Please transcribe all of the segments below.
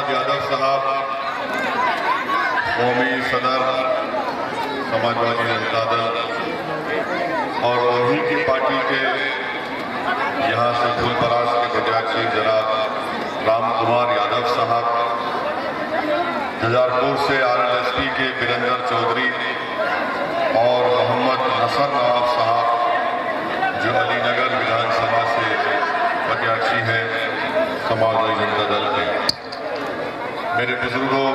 प्रसाद यादव साहब, कौमी सदर समाजवादी जनता दल और उन्हीं की पार्टी के यहाँ से फूलपरास के प्रत्याशी जनाब राम कुमार यादव साहब, जजारपुर से RLSP के वीरेंद्र चौधरी और मोहम्मद नसर नवाब साहब जो अलीनगर विधानसभा से प्रत्याशी हैं समाजवादी जनता दल के। मेरे बुजुर्गों,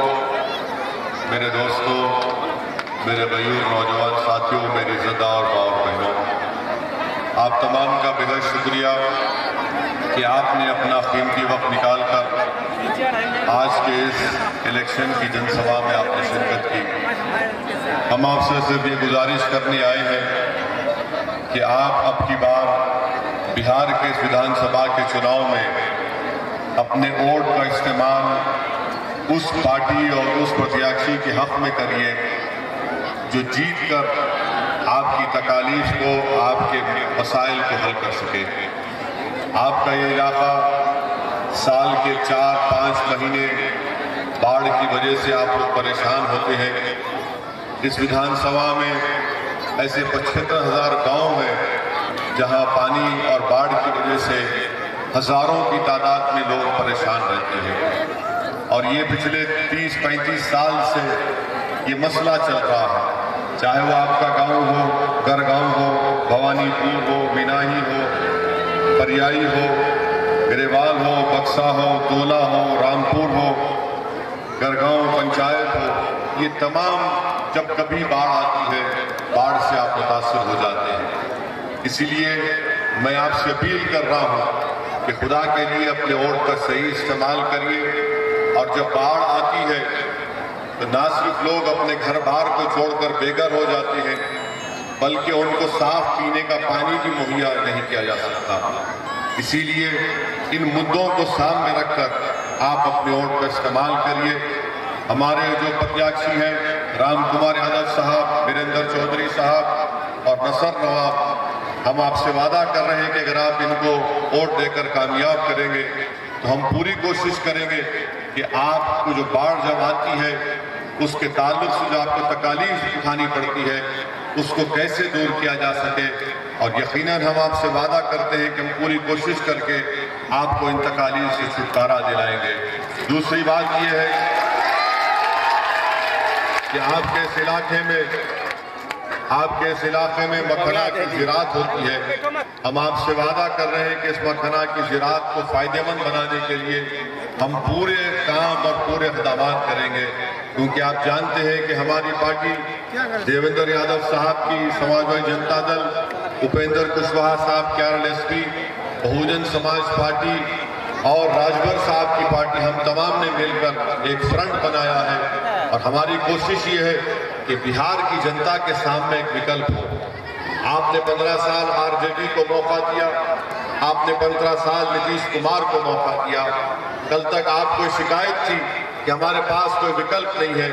मेरे दोस्तों, मेरे मयूर नौजवान साथियों, मेरी इज़्ज़तदार माँ और बहनों, आप तमाम का बेहद शुक्रिया कि आपने अपना कीमती वक्त निकालकर आज के इस इलेक्शन की जनसभा में आपने शिरकत की। हम आपसे सिर्फ ये गुजारिश करने आए हैं कि आप अब की बार बिहार के इस विधानसभा के चुनाव में अपने वोट का इस्तेमाल उस पार्टी और उस प्रत्याशी के हक में करिए जो जीत कर आपकी तकालीफ को, आपके मसाइल को हल कर सके। आपका ये इलाका साल के 4-5 महीने बाढ़ की वजह से आप लोग परेशान होते हैं। इस विधानसभा में ऐसे 75,000 गांव हैं जहां पानी और बाढ़ की वजह से हजारों की तादाद में लोग परेशान रहते हैं और ये पिछले 30-35 साल से ये मसला चल रहा है। चाहे वो आपका गांव हो, गरगांव हो, भवानीपुर हो, बिनाही हो, परियाई हो, ग्रेवाल हो, बक्सा हो, तोला हो, रामपुर हो, गरगांव पंचायत हो, ये तमाम जब कभी बाढ़ आती है, बाढ़ से आप मुतासर हो जाते हैं। इसीलिए मैं आपसे अपील कर रहा हूं कि खुदा के लिए अपने वोट का सही इस्तेमाल करिए और जब बाढ़ आती है तो ना सिर्फ लोग अपने घर बार को छोड़कर बेघर हो जाते हैं, बल्कि उनको साफ पीने का पानी भी मुहैया नहीं किया जा सकता। इसीलिए इन मुद्दों को सामने रखकर आप अपने वोट का इस्तेमाल करिए। हमारे जो प्रत्याशी हैं राम कुमार यादव साहब, वीरेंद्र चौधरी साहब और नसर नवाब, हम आपसे वादा कर रहे हैं कि अगर आप इनको वोट देकर कामयाब करेंगे तो हम पूरी कोशिश करेंगे कि आपको जो बाढ़ जब आती है उसके ताल्लुक से जो आपको तकालीफ उठानी पड़ती है उसको कैसे दूर किया जा सके। और यकीनन हम आपसे वादा करते हैं कि हम पूरी कोशिश करके आपको इन तकालीफ से छुटकारा दिलाएंगे। दूसरी बात यह है कि आपके इस इलाके में मखना की ज़राअत होती है। हम आपसे वादा कर रहे हैं कि इस मखना की ज़राअत को फायदेमंद बनाने के लिए हम पूरे काम और पूरे इक़दामात करेंगे, क्योंकि आप जानते हैं कि हमारी पार्टी देवेंद्र यादव साहब की समाजवादी जनता दल, उपेंद्र कुशवाहा साहब की RLSP, बहुजन समाज पार्टी और राजभर साहब की पार्टी, हम तमाम ने मिलकर एक फ्रंट बनाया है और हमारी कोशिश ये है कि बिहार की जनता के सामने एक विकल्प हो। आपने 15 साल RJD को मौका दिया, आपने 15 साल नीतीश कुमार को मौका दिया। कल तक आपको शिकायत थी कि हमारे पास कोई विकल्प नहीं है।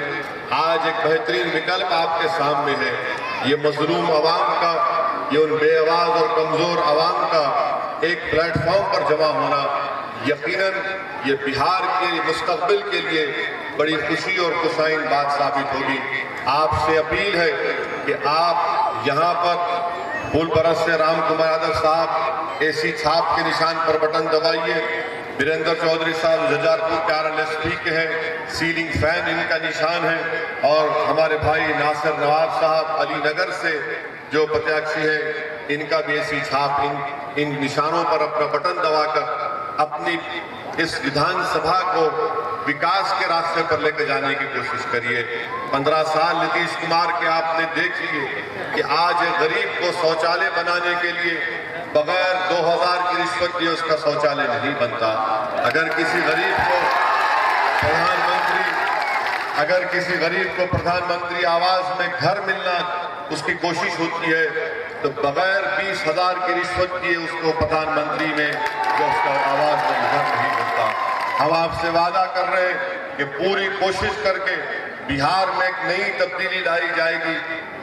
आज एक बेहतरीन विकल्प आपके सामने है। ये मजलूम आवाम का, ये उन बेआवाज और कमजोर आवाम का एक प्लेटफॉर्म पर जमा होना यकीनन ये बिहार के मुस्तकबिल के लिए बड़ी खुशी और खुशाइन बात साबित होगी। आपसे अपील है कि आप यहाँ पर फूलपरस से राम कुमार यादव साहब AC छाप के निशान पर बटन दबाइए। वीरेंद्र चौधरी साहब जजारपुर के RLSP के हैं, सीलिंग फैन इनका निशान है। और हमारे भाई नासिर नवाब साहब अलीनगर से जो प्रत्याशी है, इनका भी AC छाप इन निशानों पर अपना बटन दबाकर अपनी इस विधानसभा को विकास के रास्ते पर लेकर जाने की कोशिश करिए। 15 साल नीतीश कुमार के आपने देख लिए कि आज गरीब को शौचालय बनाने के लिए बगैर 2000 की रिश्वत दिए उसका शौचालय नहीं बनता। अगर किसी गरीब को प्रधानमंत्री आवास में घर मिलना उसकी कोशिश होती है तो बगैर 20,000 की रिश्वत दिए उसको प्रधानमंत्री में जो उसका आवास में घर नहीं मिलता। हम आपसे वादा कर रहे हैं कि पूरी कोशिश करके बिहार में एक नई तब्दीली लाई जाएगी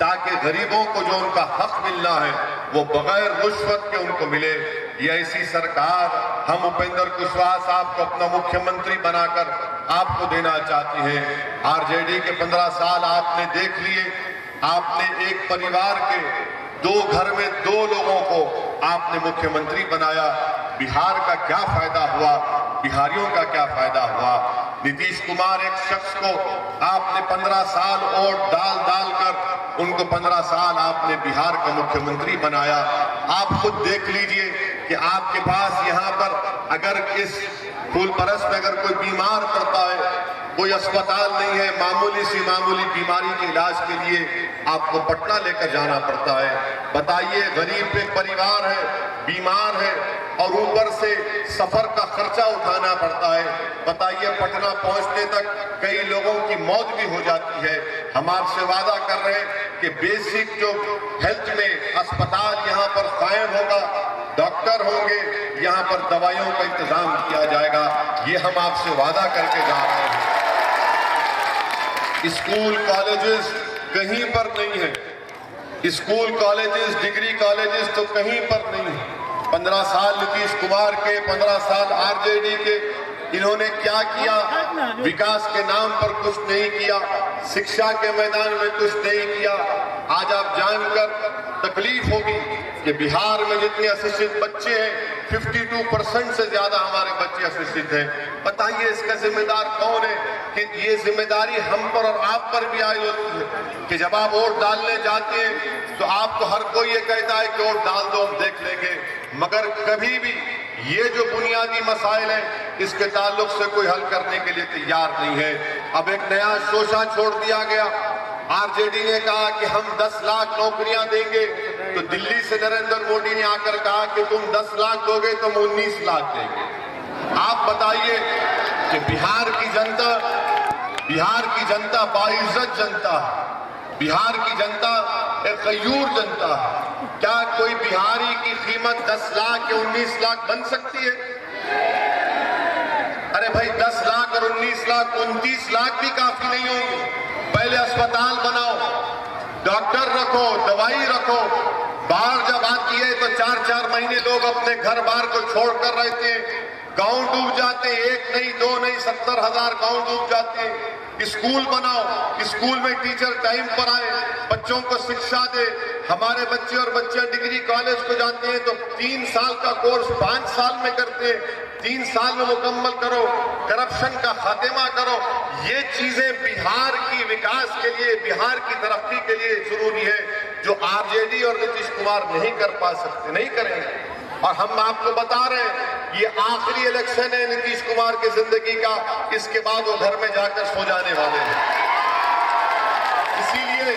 ताकि गरीबों को जो उनका हक मिलना है वो बगैर रिश्वत के उनको मिले। ये ऐसी सरकार हम उपेंद्र कुशवाहा साहब को अपना मुख्यमंत्री बनाकर आपको देना चाहती है। आरजेडी के 15 साल आपने देख लिए, आपने एक परिवार के 2 घर में 2 लोगों को आपने मुख्यमंत्री बनाया। बिहार का क्या फायदा हुआ, बिहारियों का क्या फायदा हुआ? नीतीश कुमार एक शख्स को आपने 15 साल और डाल कर उनको 15 साल आपने बिहार का मुख्यमंत्री बनाया। आप खुद देख लीजिए कि आपके पास यहाँ पर अगर इस फूलपरस में अगर कोई बीमार पड़ता है, कोई अस्पताल नहीं है, मामूली बीमारी के इलाज के लिए आपको पटना लेकर जाना पड़ता है। बताइए, गरीब एक परिवार है, बीमार है और ऊपर से सफर का खर्चा उठाना पड़ता है। बताइए, पटना पहुंचने तक कई लोगों की मौत भी हो जाती है। हम आपसे वादा कर रहे हैं कि बेसिक जो हेल्थ में अस्पताल यहाँ पर कायम होगा, डॉक्टर होंगे, यहाँ पर दवाइयों का इंतजाम किया जाएगा। ये हम आपसे वादा करके जा रहे हैं। स्कूल कॉलेजेस कहीं पर नहीं है, स्कूल कॉलेजेस डिग्री कॉलेजेस तो कहीं पर नहीं है। 15 साल नीतीश कुमार के, 15 साल आरजेडी के, इन्होंने क्या किया? विकास के नाम पर कुछ नहीं किया, शिक्षा के मैदान में कुछ नहीं किया। आज आप जानकर तकलीफ होगी कि बिहार में जितने अशिक्षित बच्चे हैं, 52% से ज्यादा हमारे बच्चे अशिक्षित हैं। बताइए, इसका जिम्मेदार कौन है? कि ये जिम्मेदारी हम पर और आप पर भी आई होती है कि जब आप वोट डालने जाते हैं तो आपको हर कोई ये कहता है कि वोट डाल दो, हम देख लेंगे, मगर कभी भी ये जो बुनियादी मसाइल हैं इसके ताल्लुक से कोई हल करने के लिए तैयार नहीं है। अब एक नया शोषा छोड़ दिया गया। आरजेडी ने कहा कि हम 10 लाख नौकरियां देंगे, तो दिल्ली से नरेंद्र मोदी ने आकर कहा कि तुम 10 लाख दोगे तो हम 19 लाख देंगे। आप बताइए कि बिहार की जनता बाइज्जत जनता है, बिहार की जनता एक गयूर जनता है। क्या कोई बिहारी की कीमत 10 लाख या 19 लाख बन सकती है? अरे भाई, 10 लाख और 19 लाख, 29 लाख भी काफी नहीं होंगे। पहले अस्पताल बनाओ, डॉक्टर रखो, दवाई रखो। बाढ़ जब आती है तो 4-4 महीने लोग अपने घर बार को छोड़कर रहते हैं, गांव डूब जाते हैं। 1 नहीं, 2 नहीं, 70,000 गांव डूब जाते हैं। स्कूल बनाओ, स्कूल में टीचर टाइम पर आए, बच्चों को शिक्षा दे। हमारे बच्चे और बच्चियां डिग्री कॉलेज को जाते हैं तो 3 साल का कोर्स 5 साल में करते हैं। 3 साल में मुकम्मल करो, करप्शन का खात्मा करो। ये चीजें बिहार की विकास के लिए, बिहार की तरक्की के लिए जरूरी है, जो आरजेडी और नीतीश कुमार नहीं कर पा सकते, नहीं करेंगे। और हम आपको बता रहे हैं, ये आखिरी इलेक्शन है नीतीश कुमार की जिंदगी का, इसके बाद वो घर में जाकर सो जाने वाले हैं। इसीलिए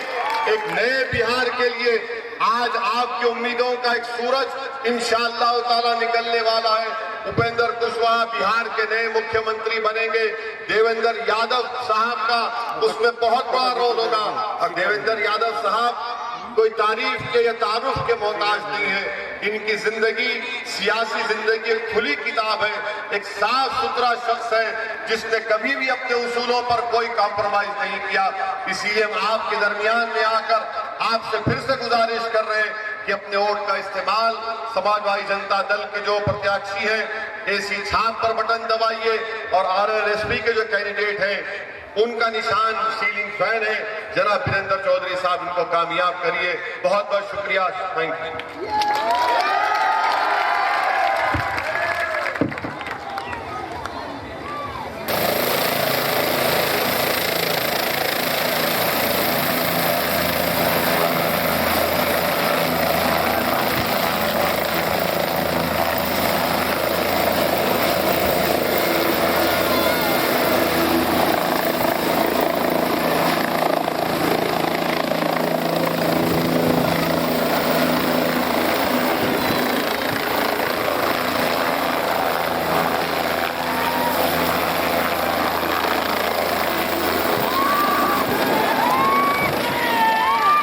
एक नए बिहार के लिए आज आपकी उम्मीदों का एक सूरज इंशाअल्लाह ताला निकलने वाला है। उपेंद्र कुशवाहा बिहार के नए मुख्यमंत्री बनेंगे। देवेंद्र यादव साहब का उसमें बहुत बड़ा रोल होगा। और देवेंद्र यादव साहब कोई तारीफ के या तारुफ के मोहताज नहीं है। इनकी जिंदगी, सियासी जिंदगी एक खुली किताब है। एक साफ सुथरा शख्स है जिसने कभी भी अपने उसूलों पर कोई कॉम्प्रोमाइज नहीं किया। इसीलिए हम आपके दरमियान में आकर आपसे फिर से गुजारिश कर रहे हैं कि अपने वोट का इस्तेमाल समाजवादी जनता दल के जो प्रत्याशी हैं, एसी छाप पर बटन दबाइए और आरएलएसपी के जो कैंडिडेट हैं उनका निशान सीलिंग फैन है। जनाब वीरेंद्र चौधरी साहब, इनको कामयाब करिए। बहुत बहुत शुक्रिया। Thank you.